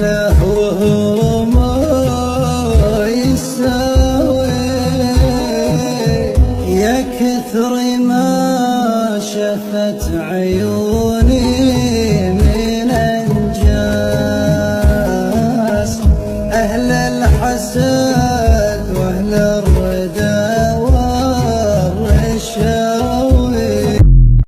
له وهو ما يساوي، يا كثر ما شفت عيوني من انجاز أهل الحسن